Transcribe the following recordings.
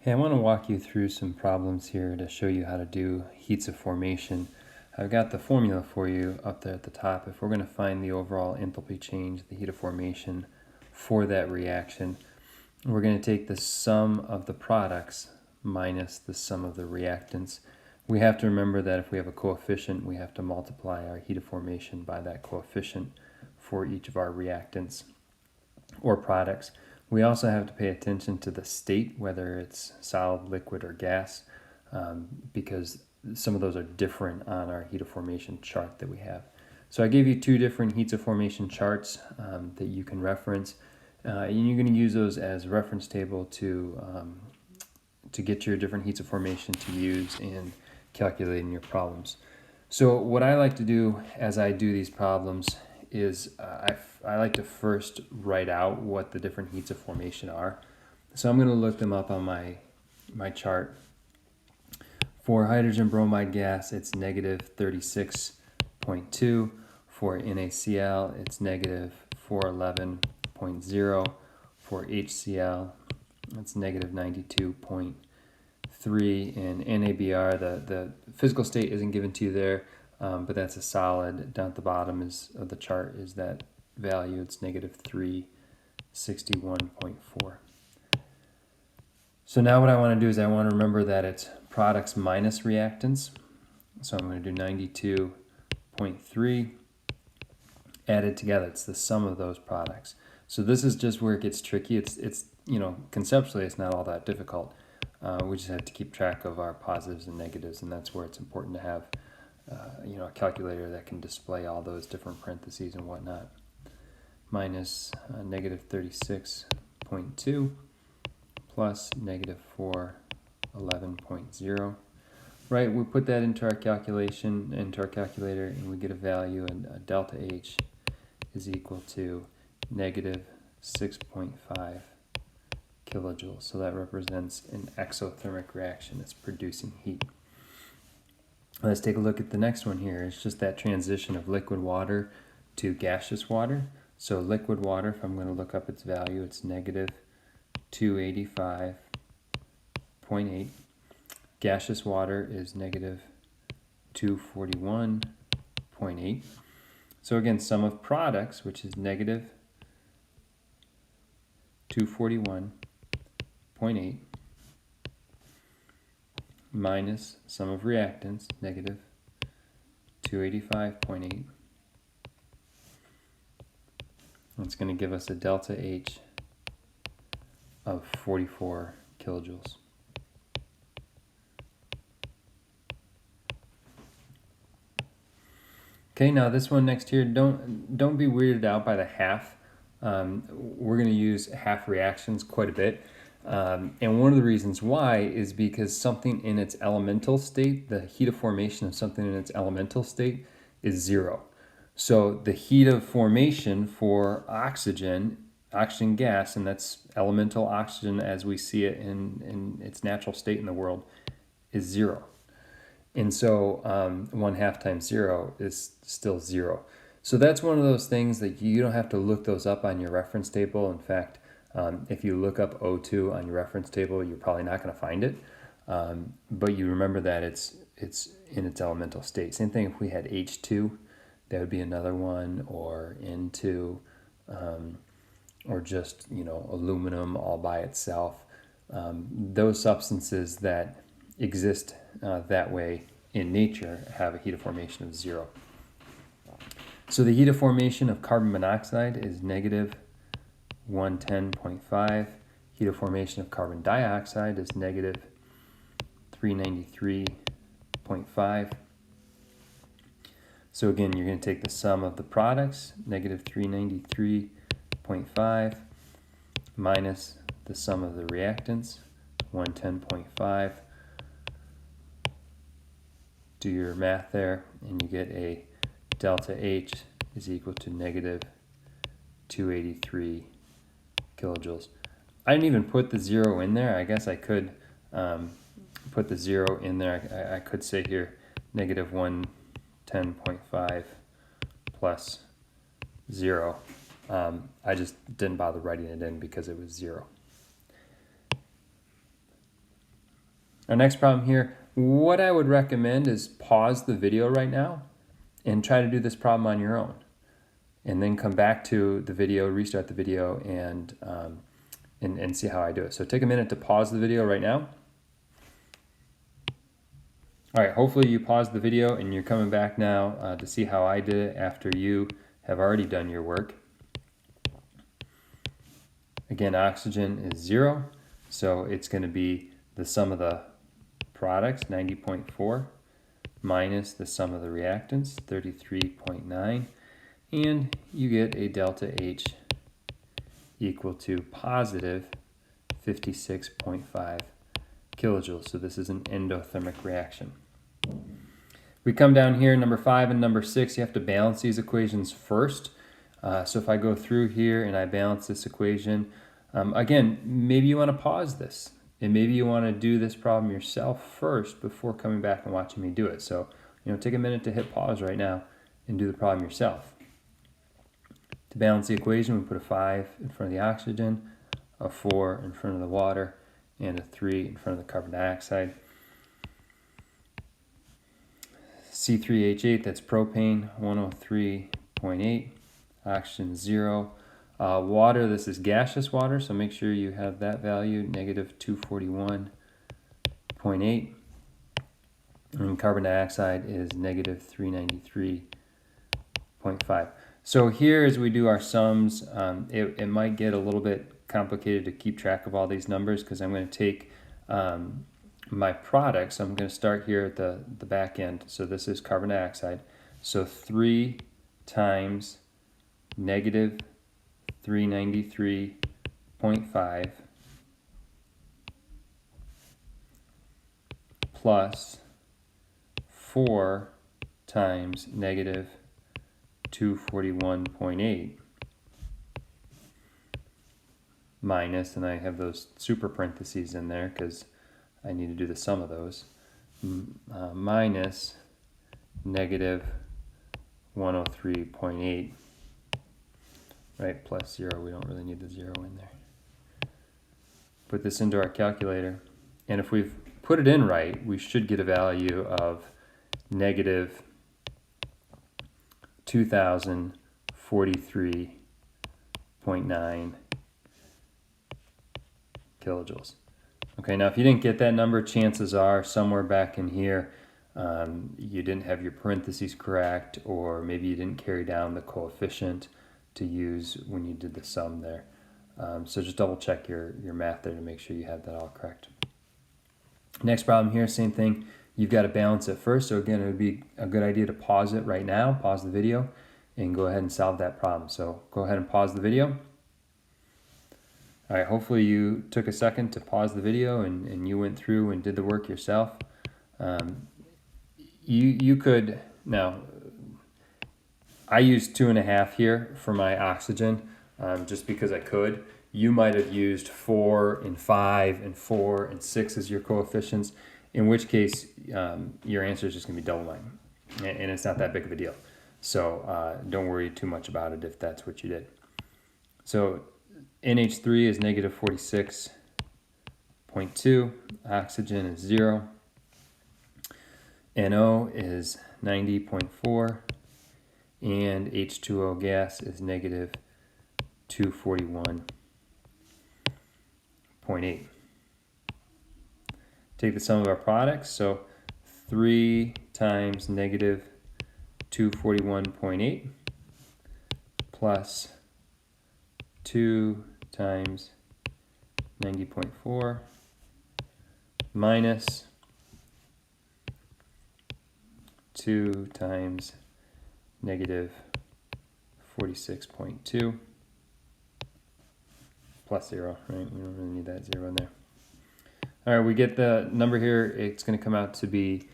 Hey, I want to walk you through some problems here to show you how to do heats of formation. I've got the formula for you up there at the top. If we're going to find the overall enthalpy change, the heat of formation for that reaction, we're going to take the sum of the products minus the sum of the reactants. We have to remember that if we have a coefficient, we have to multiply our heat of formation by that coefficient for each of our reactants or products. We also have to pay attention to the state, whether it's solid, liquid, or gas, because some of those are different on our heat of formation chart that we have. So I gave you two different heats of formation charts that you can reference, and you're going to use those as reference table to get your different heats of formation to use in calculating your problems. So what I like to do as I do these problems is I like to first write out what the different heats of formation are. So I'm going to look them up on my chart. For hydrogen bromide gas, it's negative 36.2. For NaCl, it's negative 411.0. For HCl, it's negative 92.3. And NABR, the physical state isn't given to you there, but that's a solid. Down at the bottom of the chart is that value. It's negative 361.4. So now what I want to do is I want to remember that it's products minus reactants. So I'm going to do 92.3 added together. It's the sum of those products. So this is just where it gets tricky. It's conceptually it's not all that difficult. We just have to keep track of our positives and negatives, and that's where it's important to have a calculator that can display all those different parentheses and whatnot. Minus negative 36.2 plus negative 411.0. Right, we put that into our calculator, and we get a value, and delta H is equal to negative 6.5 kilojoules. So that represents an exothermic reaction. It's producing heat. Let's take a look at the next one here. It's just that transition of liquid water to gaseous water. So liquid water, if I'm going to look up its value, it's negative 285.8. Gaseous water is negative 241.8. So again, sum of products, which is negative 241.8, minus sum of reactants, negative 285.8. It's going to give us a delta H of 44 kilojoules. Okay, now this one next here, don't be weirded out by the half. We're going to use half reactions quite a bit. And one of the reasons why is because something in its elemental state, the heat of formation of something in its elemental state is zero. So the heat of formation for oxygen gas, and that's elemental oxygen as we see it in its natural state in the world, is zero. And so 1/2 times 0 is still 0. So that's one of those things that you don't have to look those up on your reference table. In fact, if you look up O2 on your reference table, you're probably not going to find it. But you remember that it's in its elemental state. Same thing if we had H2, that would be another one, or N2, or just aluminum all by itself. Those substances that exist that way in nature have a heat of formation of 0. So the heat of formation of carbon monoxide is negative 110.5. Heat of formation of carbon dioxide is negative 393.5. So again, you're going to take the sum of the products, negative 393.5, minus the sum of the reactants, 110.5. Do your math there, and you get a delta H is equal to negative 283 kilojoules. I didn't even put the 0 in there. I guess I could put the 0 in there. I could say here negative 110.5 plus 0. I just didn't bother writing it in because it was 0. Our next problem here, what I would recommend is pause the video right now and try to do this problem on your own. And then come back to the video, restart the video, and see how I do it. So take a minute to pause the video right now. All right, hopefully you paused the video and you're coming back now to see how I did it after you have already done your work. Again, oxygen is 0, so it's going to be the sum of the products, 90.4, minus the sum of the reactants, 33.9, and you get a delta H equal to positive 56.5 kilojoules. So this is an endothermic reaction. We come down here, number 5 and number 6, you have to balance these equations first. So if I go through here and I balance this equation, again, maybe you want to pause this. And maybe you want to do this problem yourself first before coming back and watching me do it. So, take a minute to hit pause right now and do the problem yourself. To balance the equation, we put a 5 in front of the oxygen, a 4 in front of the water, and a 3 in front of the carbon dioxide. C3H8, that's propane, 103.8, oxygen 0. Water, this is gaseous water, so make sure you have that value, negative 241.8. And carbon dioxide is negative 393.5. So here as we do our sums, it might get a little bit complicated to keep track of all these numbers because I'm going to take my products. I'm going to start here at the back end. So this is carbon dioxide. So 3 times negative 393.5 plus 4 times negative 241.8 minus, and I have those super parentheses in there because I need to do the sum of those, minus negative 103.8, right, plus 0. We don't really need the 0 in there. Put this into our calculator, and if we've put it in right, we should get a value of negative 2,043.9 kilojoules. Okay, now if you didn't get that number, chances are somewhere back in here you didn't have your parentheses correct, or maybe you didn't carry down the coefficient to use when you did the sum there. So just double check your math there to make sure you have that all correct. Next problem here, same thing. You've got to balance it first. So again, it would be a good idea to pause it right now, pause the video, and go ahead and solve that problem. So go ahead and pause the video. All right, hopefully you took a second to pause the video and you went through and did the work yourself. You could, now, I used 2.5 here for my oxygen just because I could. You might have used 4 and 5 and 4 and 6 as your coefficients, in which case your answer is just going to be double mine, and it's not that big of a deal. So don't worry too much about it if that's what you did. So NH3 is negative 46.2, oxygen is 0, NO is 90.4, and H2O gas is negative 241.8. Take the sum of our products, so 3 times negative 241.8 plus 2 times 90.4 minus 2 times negative 46.2 plus 0, right? We don't really need that 0 in there. All right, we get the number here. It's going to come out to be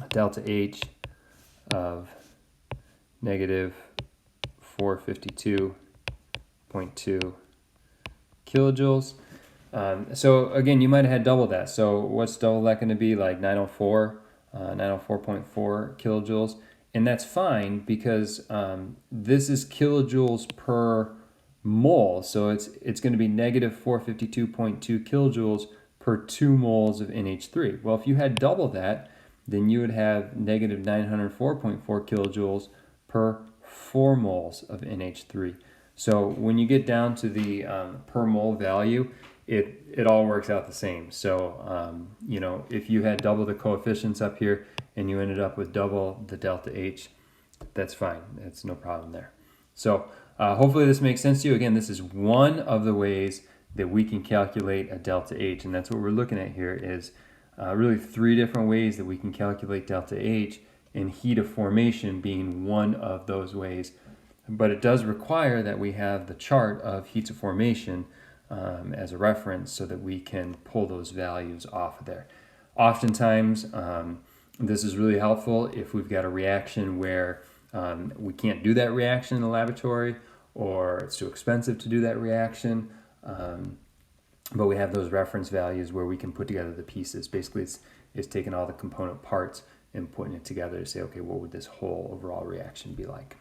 delta H of negative 452.2 kilojoules. So again, you might have had double that. So what's double that going to be? Like 904.4 kilojoules. And that's fine because this is kilojoules per mole. So it's going to be negative 452.2 kilojoules per 2 moles of NH3. Well, if you had double that, then you would have negative 904.4 kilojoules per 4 moles of NH3. So when you get down to the per mole value, it all works out the same. So, if you had double the coefficients up here and you ended up with double the delta H, that's fine. That's no problem there. So hopefully this makes sense to you. Again, this is one of the ways that we can calculate a delta H, and that's what we're looking at here is really 3 different ways that we can calculate delta H, and heat of formation being one of those ways. But it does require that we have the chart of heats of formation as a reference so that we can pull those values off of there. Oftentimes, this is really helpful if we've got a reaction where we can't do that reaction in the laboratory, or it's too expensive to do that reaction. But we have those reference values where we can put together the pieces. Basically, it's taking all the component parts and putting it together to say, okay, what would this whole overall reaction be like?